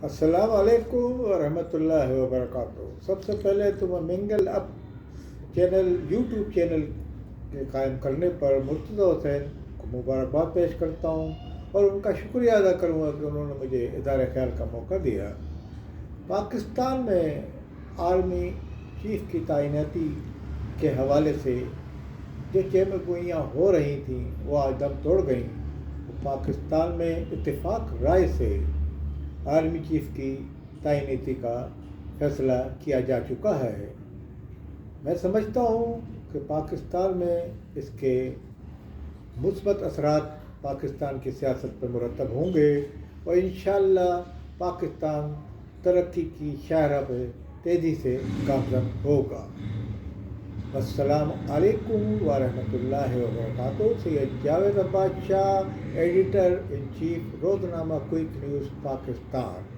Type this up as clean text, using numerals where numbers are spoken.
السلام علیکم ورحمۃ اللہ وبرکاتہ۔ سب سے پہلے تو میں منگل اپ چینل یوٹیوب چینل کے قائم کرنے پر مرتضی حسین کو مبارکباد پیش کرتا ہوں اور ان کا شکریہ ادا کروں گا کہ انہوں نے مجھے اظہار خیال کا موقع دیا۔ پاکستان میں آرمی چیف کی تعیناتی کے حوالے سے جو چہمہ گوئیاں ہو رہی تھیں وہ آج دم توڑ گئیں۔ پاکستان میں اتفاق رائے سے آرمی چیف کی تعیناتی کا فیصلہ کیا جا چکا ہے۔ میں سمجھتا ہوں کہ پاکستان میں اس کے مثبت اثرات پاکستان کی سیاست پر مرتب ہوں گے اور انشاءاللہ پاکستان ترقی کی شاہراہ پہ تیزی سے گامزن ہوگا۔ السلام علیکم ورحمۃ اللہ وبرکاتہ۔ سید جاوید عباس شاہ، ایڈیٹر ان چیف، روزنامہ کوئک نیوز، پاکستان۔